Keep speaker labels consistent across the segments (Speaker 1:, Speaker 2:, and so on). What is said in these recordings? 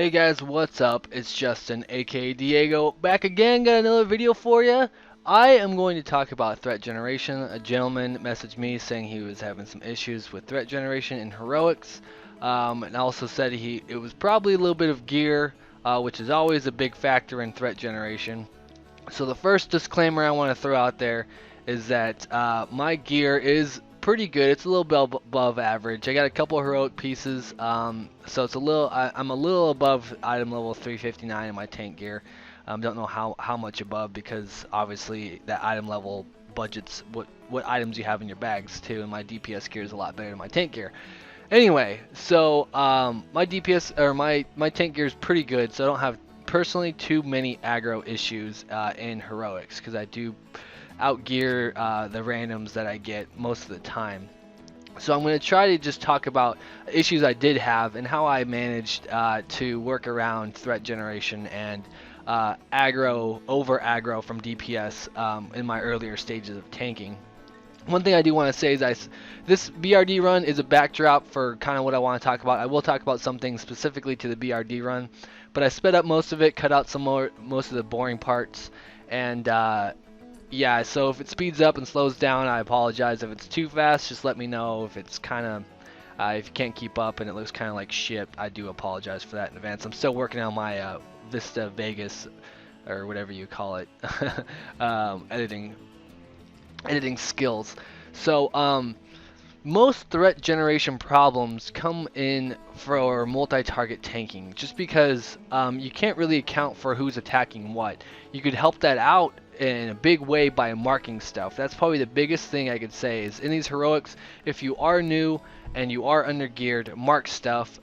Speaker 1: Hey guys, what's up? It's Justin, aka Diego, back again. Got another video for you. I am going to talk about threat generation. A gentleman messaged me saying he was having some issues with threat generation in heroics, and also said it was probably a little bit of gear, which is always a big factor in threat generation. So the first disclaimer I want to throw out there is that my gear is pretty good. It's a little bit above average. I got a couple heroic pieces, so it's a little. I'm a little above item level 359 in my tank gear. Don't know how much above, because obviously that item level budgets what items you have in your bags too. And my DPS gear is a lot better than my tank gear. Anyway, so my DPS or my tank gear is pretty good, so I don't have personally too many aggro issues in heroics, because I do outgear the randoms that I get most of the time. So I'm going to try to just talk about issues I did have and how I managed to work around threat generation and over aggro from DPS in my earlier stages of tanking. One thing I do want to say is this BRD run is a backdrop for kind of what I want to talk about. I will talk about something specifically to the BRD run, but I sped up most of it, cut out most of the boring parts, and yeah, so if it speeds up and slows down, I apologize. If it's too fast, just let me know. If it's kind of if you can't keep up and it looks kind of like shit, I do apologize for that in advance. I'm still working on my Vista Vegas, or whatever you call it, editing skills. So most threat generation problems come in for multi-target tanking, just because you can't really account for who's attacking what. You could help that out in a big way by marking stuff. That's probably the biggest thing I could say is in these heroics, if you are new and you are under geared, mark stuff.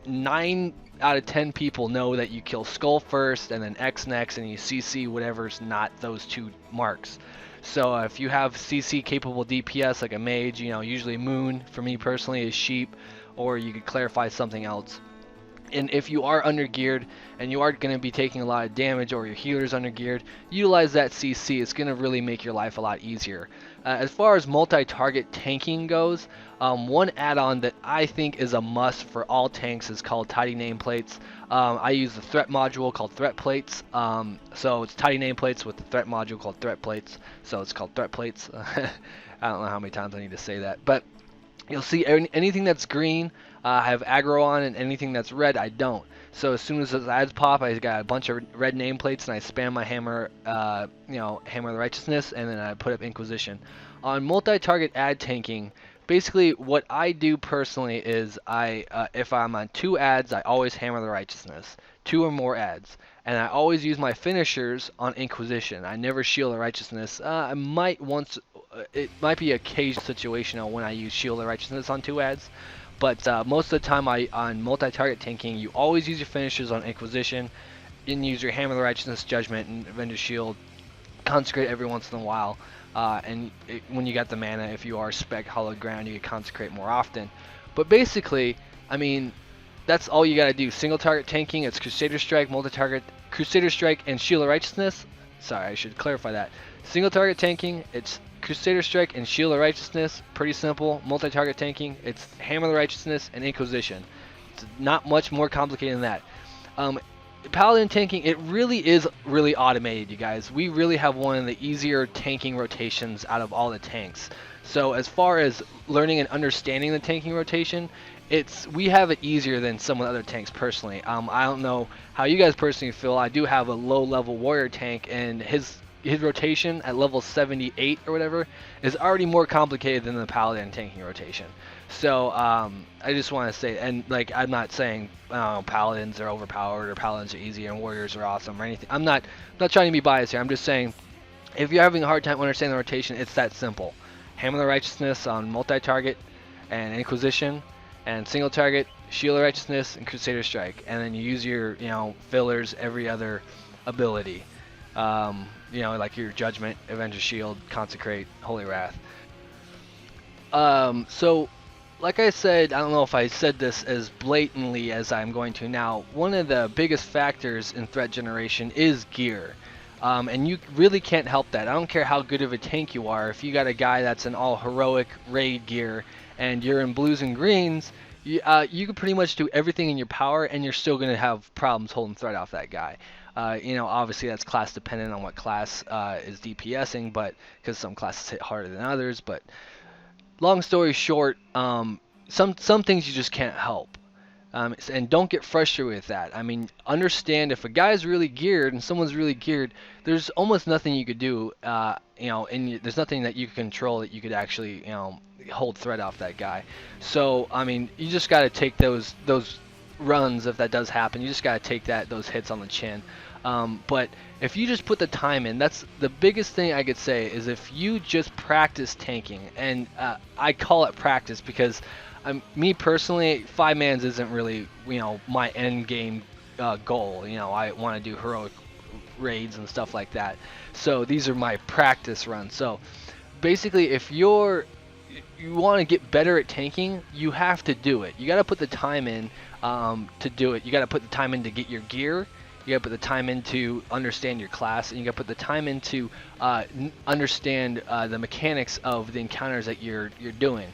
Speaker 1: 9 out of 10 people know that you kill skull first and then X next, and you CC whatever's not those two marks. So if you have CC capable DPS like a mage, usually moon for me personally is sheep, or you could clarify something else. And if you are under geared and you are going to be taking a lot of damage, or your healer's under geared, utilize that CC. It's going to really make your life a lot easier. As far as multi-target tanking goes, one add-on that I think is a must for all tanks is called tidy nameplates. I use the threat module called threat plates. So it's tidy nameplates with the threat module called threat plates. So it's called threat plates. I don't know how many times I need to say that, but you'll see anything that's green, I have aggro on, and anything that's red, I don't. So as soon as those ads pop, I got a bunch of red nameplates, and I spam my hammer, hammer of the righteousness, and then I put up Inquisition. On multi-target ad tanking, basically what I do personally is if I'm on 2 ads, I always hammer the righteousness, 2 or more ads, and I always use my finishers on Inquisition. I never shield the righteousness. I might once. It might be a cage situation when I use Shield of Righteousness on 2 ads, but most of the time on multi-target tanking, you always use your finishers on Inquisition, and use your Hammer of the Righteousness, Judgment, and Avenger Shield. Consecrate every once in a while, when you got the mana, if you are spec Hallowed Ground, you can consecrate more often. But basically, I mean, that's all you gotta do. Single target tanking, it's Crusader Strike, multi-target Crusader Strike, and Shield of Righteousness. Sorry, I should clarify that. Single target tanking, it's Crusader Strike and Shield of Righteousness. Pretty simple. Multi-target tanking, it's Hammer of the Righteousness and Inquisition. It's not much more complicated than that. Paladin tanking, it really is really automated, you guys. We really have one of the easier tanking rotations out of all the tanks. So as far as learning and understanding the tanking rotation, we have it easier than some of the other tanks personally. I don't know how you guys personally feel. I do have a low-level warrior tank, and his rotation at level 78 or whatever is already more complicated than the Paladin tanking rotation. So I just want to say, and like, I'm not saying Paladins are overpowered or Paladins are easy and Warriors are awesome or anything. I'm not trying to be biased here. I'm just saying, if you're having a hard time understanding the rotation, it's that simple. Hammer of the Righteousness on multi-target and Inquisition, and single target Shield of Righteousness and Crusader Strike, and then you use your fillers every other ability. Like your Judgment, Avenger Shield, Consecrate, Holy Wrath. So, like I said, I don't know if I said this as blatantly as I'm going to now, one of the biggest factors in threat generation is gear. And you really can't help that. I don't care how good of a tank you are. If you got a guy that's in all heroic raid gear and you're in blues and greens, You can pretty much do everything in your power, and you're still gonna have problems holding threat off that guy. Obviously that's class dependent on what class is DPSing, but because some classes hit harder than others. But long story short, some things you just can't help. And don't get frustrated with that. I mean, understand if a guy's really geared and someone's really geared, there's almost nothing you could do, and there's nothing that you can control that you could actually, hold threat off that guy. So, I mean, you just got to take those runs if that does happen. You just got to take those hits on the chin. But if you just put the time in, that's the biggest thing I could say is if you just practice tanking, and I call it practice because me personally, 5-mans isn't really, my end game goal. I want to do heroic raids and stuff like that. So these are my practice runs. So basically, if you want to get better at tanking, you have to do it. You got to put the time in to do it. You got to put the time in to get your gear. You got to put the time in to understand your class, and you got to put the time in to understand the mechanics of the encounters that you're doing.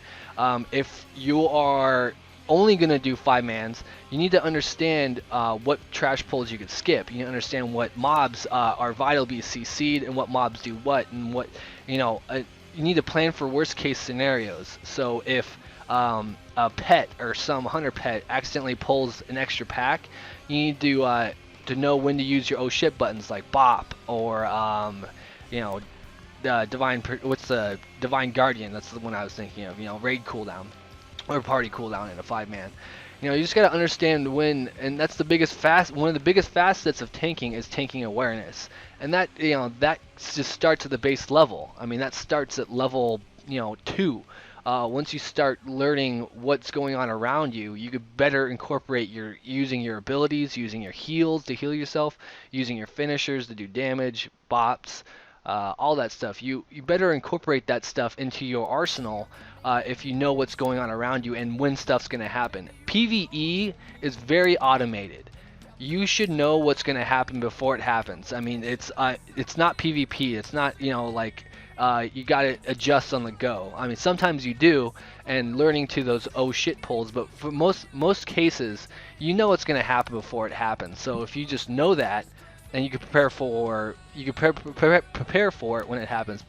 Speaker 1: If you are only going to do 5-mans, you need to understand what trash pulls you could skip. You need to understand what mobs are vital to be CC'd and what mobs do what, and what, you need to plan for worst case scenarios. So if a pet or some hunter pet accidentally pulls an extra pack, you need to know when to use your oh shit buttons like bop or what's the divine guardian, that's the one I was thinking of, raid cooldown or party cooldown in a 5-man. You just got to understand when, and that's one of the biggest facets of tanking is tanking awareness. And that that just starts at the base level. I mean, that starts at level 2. Once you start learning what's going on around you, you could better incorporate using your abilities, using your heals to heal yourself, using your finishers to do damage, bops, all that stuff. You better incorporate that stuff into your arsenal if you know what's going on around you and when stuff's going to happen. PvE is very automated. You should know what's going to happen before it happens. I mean, it's not PvP. It's not you got to adjust on the go. I mean, sometimes you do, and learning to those oh shit pulls, but for most cases, you know what's going to happen before it happens. So if you just know that, and you can prepare for it when it happens.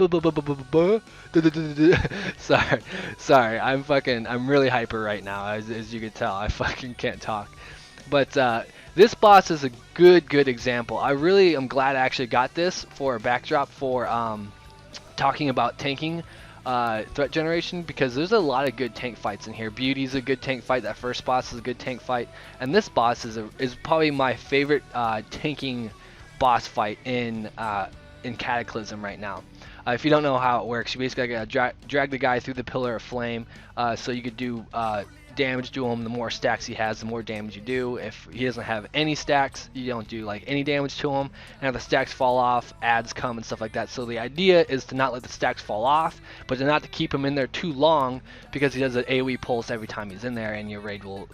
Speaker 1: Sorry, I'm really hyper right now, as you can tell. I fucking can't talk. But this boss is a good example. I really am glad I actually got this for a backdrop for talking about tanking threat generation, because there's a lot of good tank fights in here. Beauty's a good tank fight. That first boss is a good tank fight, and this boss is probably my favorite tanking boss fight in Cataclysm right now. If you don't know how it works, you basically gotta drag the guy through the pillar of flame, so you could do damage to him. The more stacks he has, the more damage you do. If he doesn't have any stacks, you don't do any damage to him. And if the stacks fall off, adds come and stuff like that. So the idea is to not let the stacks fall off, but to not to keep him in there too long, because he does an AoE pulse every time he's in there, and your raid will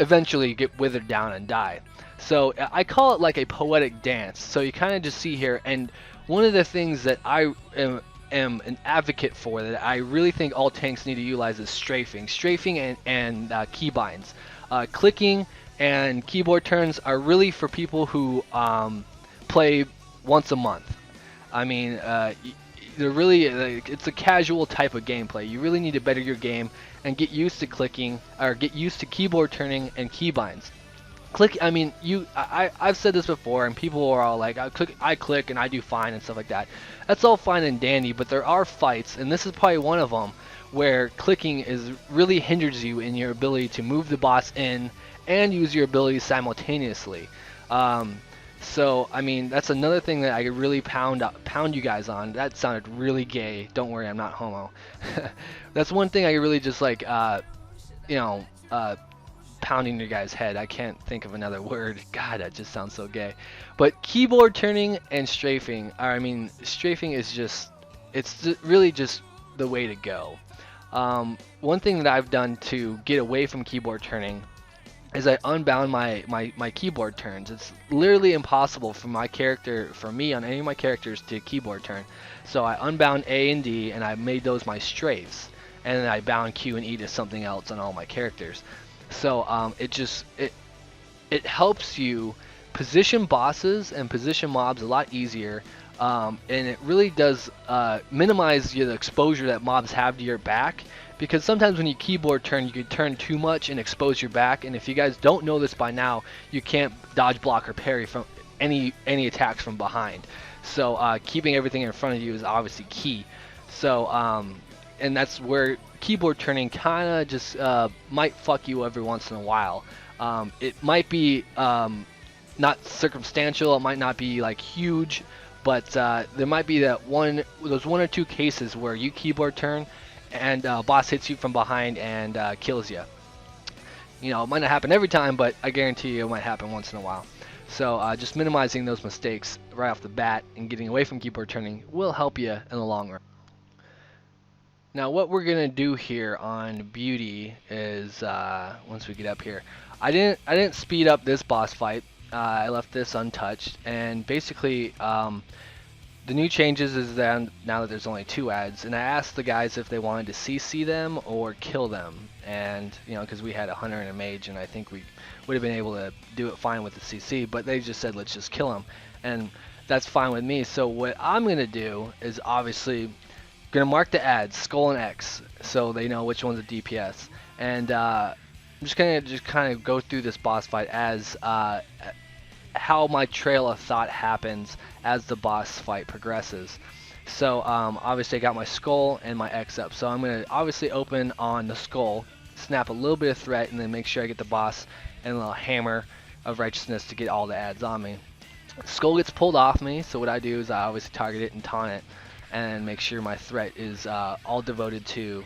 Speaker 1: eventually get withered down and die. So I call it like a poetic dance. So you kind of just see here, and one of the things that I am an advocate for, that I really think all tanks need to utilize, is strafing and keybinds. Clicking and keyboard turns are really for people who play once a month. I mean, they're really it's a casual type of gameplay. You really need to better your game and get used to clicking, or get used to keyboard turning and keybinds. I mean, I've said this before, and people are all like, I click and I do fine and stuff like that. That's all fine and dandy, but there are fights, and this is probably one of them, where clicking really hinders you in your ability to move the boss in and use your abilities simultaneously. So I mean, that's another thing that I could really pound you guys on. That sounded really gay. Don't worry, I'm not homo. That's one thing I could really just pounding your guys' head. I can't think of another word. God, that just sounds so gay. But keyboard turning and strafing, strafing is really just the way to go. One thing that I've done to get away from keyboard turning is I unbound my keyboard turns. It's literally impossible for me on any of my characters to keyboard turn. So I unbound A and D, and I made those my strafes. and then I bound Q and E to something else on all my characters. So it helps you position bosses and position mobs a lot easier, and it really does minimize the exposure that mobs have to your back, because sometimes when you keyboard turn, you can turn too much and expose your back, and if you guys don't know this by now, you can't dodge, block, or parry from any attacks from behind. So keeping everything in front of you is obviously key. So and that's where keyboard turning kind of just might fuck you every once in a while. It might be not circumstantial, it might not be like huge, but there might be those one or two cases where you keyboard turn and boss hits you from behind and kills you. You know, it might not happen every time, but I guarantee you it might happen once in a while. So just minimizing those mistakes right off the bat and getting away from keyboard turning will help you in the long run. Now what we're gonna do here on Beauty is once we get up here, I didn't speed up this boss fight. I left this untouched, and basically the new changes is that now that there's only 2 ads, and I asked the guys if they wanted to CC them or kill them, and you know, because we had a hunter and a mage, and I think we would have been able to do it fine with the CC, but they just said let's just kill them, and that's fine with me. So what I'm gonna do is obviously gonna mark the ads skull and X so they know which one's a DPS, and I'm just gonna kind of go through this boss fight as how my trail of thought happens as the boss fight progresses. So obviously I got my skull and my X up, so I'm gonna obviously open on the skull, snap a little bit of threat, and then make sure I get the boss and a little hammer of righteousness to get all the ads on me. Skull gets pulled off me, so what I do is I obviously target it and taunt it and make sure my threat is all devoted to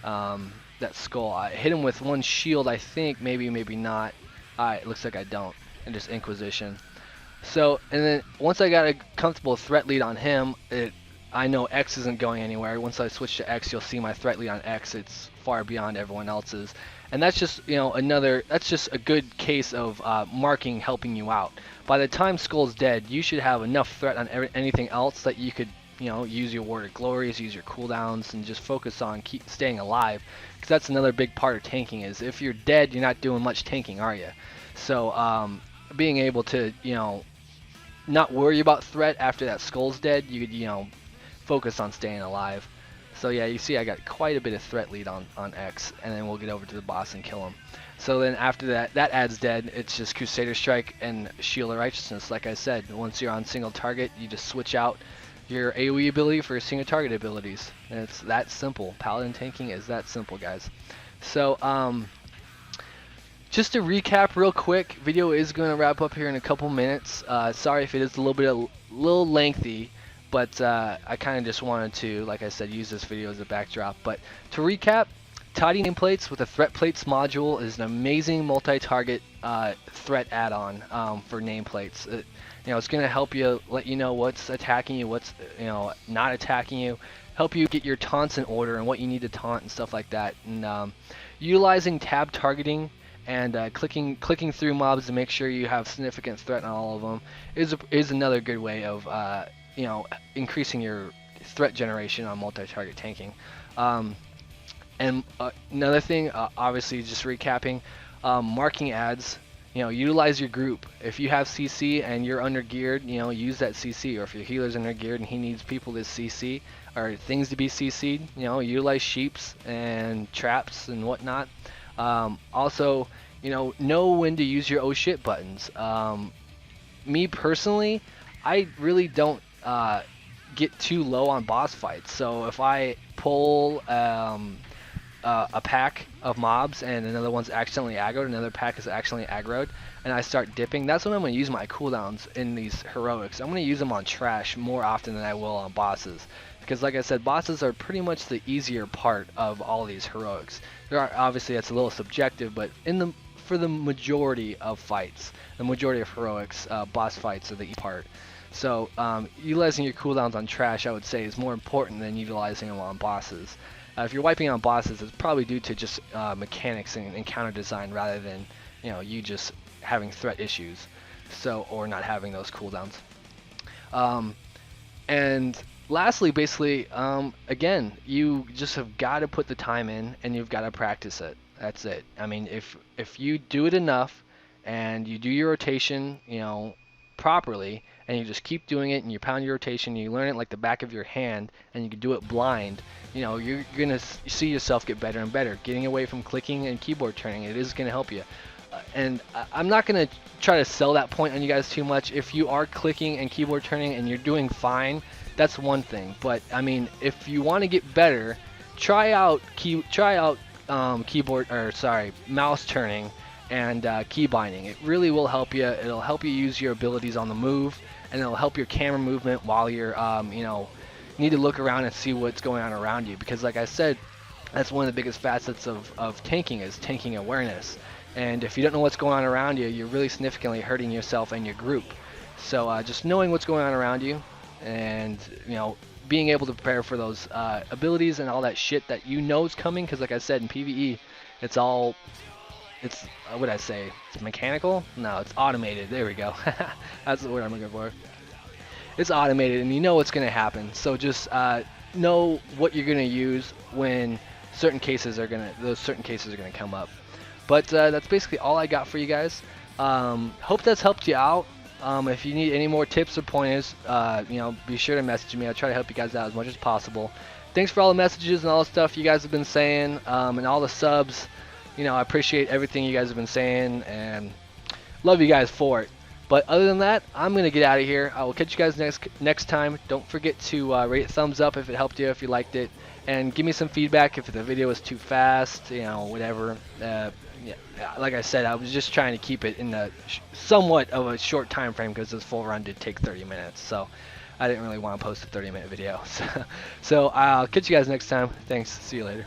Speaker 1: that skull. I hit him with 1 shield, I think, maybe not. Alright, looks like I don't, and just Inquisition. So, and then once I got a comfortable threat lead on him, I know X isn't going anywhere. Once I switch to X, you'll see my threat lead on X. It's far beyond everyone else's, and that's just, you know, that's just a good case of marking helping you out. By the time Skull's dead, you should have enough threat on anything else that you could, you know, use your Word of Glories, use your cooldowns, and just focus on staying alive. Because that's another big part of tanking, is if you're dead, you're not doing much tanking, are you? So being able to, you know, not worry about threat after that skull's dead, you could, you know, focus on staying alive. So yeah, you see I got quite a bit of threat lead on X, and then we'll get over to the boss and kill him. So then after that ad's dead, it's just Crusader Strike and Shield of Righteousness. Like I said, once you're on single target, you just switch out your AoE ability for single target abilities. And it's that simple. Paladin Tanking is that simple, guys. So just to recap real quick, video is going to wrap up here in a couple minutes. Sorry if it is a little lengthy, but I kind of just wanted to, like I said, use this video as a backdrop. But to recap, Tidy Nameplates with a Threat Plates module is an amazing multi-target threat add-on for nameplates. You know, it's going to help you, let you know what's attacking you, what's, you know, not attacking you, help you get your taunts in order and what you need to taunt and stuff like that. And utilizing tab targeting and clicking through mobs to make sure you have significant threat on all of them is another good way of you know, increasing your threat generation on multi-target tanking. And another thing, obviously, just recapping, marking ads. You know, utilize your group. If you have CC and you're under geared, you know, use that CC. Or if your healer's under geared and he needs people to CC or things to be CC'd, you know, utilize sheeps and traps and whatnot. Also, you know when to use your oh shit buttons. Me personally, I really don't get too low on boss fights. So if I pull a pack of mobs and another one's accidentally aggroed, another pack is accidentally aggroed, and I start dipping, that's when I'm going to use my cooldowns in these heroics. I'm going to use them on trash more often than I will on bosses. Because like I said, bosses are pretty much the easier part of all these heroics. There are, obviously that's a little subjective, but for the majority of fights, the majority of heroics, boss fights are the easy part. So utilizing your cooldowns on trash, I would say, is more important than utilizing them on bosses. If you're wiping on bosses, it's probably due to just mechanics and encounter design rather than, you know, you just having threat issues, so, or not having those cooldowns. And lastly, basically, again, you just have got to put the time in and you've got to practice it. That's it. I mean, if you do it enough and you do your rotation, properly, and you just keep doing it and you pound your rotation, and you learn it like the back of your hand, and you can do it blind, you're gonna see yourself get better and better. Getting away from clicking and keyboard turning, it is gonna help you. And I'm not gonna try to sell that point on you guys too much. If you are clicking and keyboard turning and you're doing fine, that's one thing. But I mean, if you want to get better, try out keyboard, or sorry, mouse turning and key binding. It really will help you. It'll help you use your abilities on the move, and it'll help your camera movement while you're need to look around and see what's going on around you. Because like I said, that's one of the biggest facets of tanking, is tanking awareness. And if you don't know what's going on around you, you're really significantly hurting yourself and your group. So just knowing what's going on around you, and being able to prepare for those abilities and all that shit that is coming. Because like I said, in PvE, it's what would I say? It's mechanical? No, it's automated. There we go. That's the word I'm looking for. It's automated, and you know what's going to happen. So just know what you're going to use when those certain cases are going to come up. But that's basically all I got for you guys. Hope that's helped you out. If you need any more tips or pointers, be sure to message me. I'll try to help you guys out as much as possible. Thanks for all the messages and all the stuff you guys have been saying, and all the subs. I appreciate everything you guys have been saying, and love you guys for it. But other than that, I'm going to get out of here. I will catch you guys next time. Don't forget to rate it thumbs up if it helped you, if you liked it. And give me some feedback if the video was too fast, whatever. Yeah, like I said, I was just trying to keep it in the somewhat of a short time frame, because this full run did take 30 minutes. So I didn't really want to post a 30-minute video. So I'll catch you guys next time. Thanks. See you later.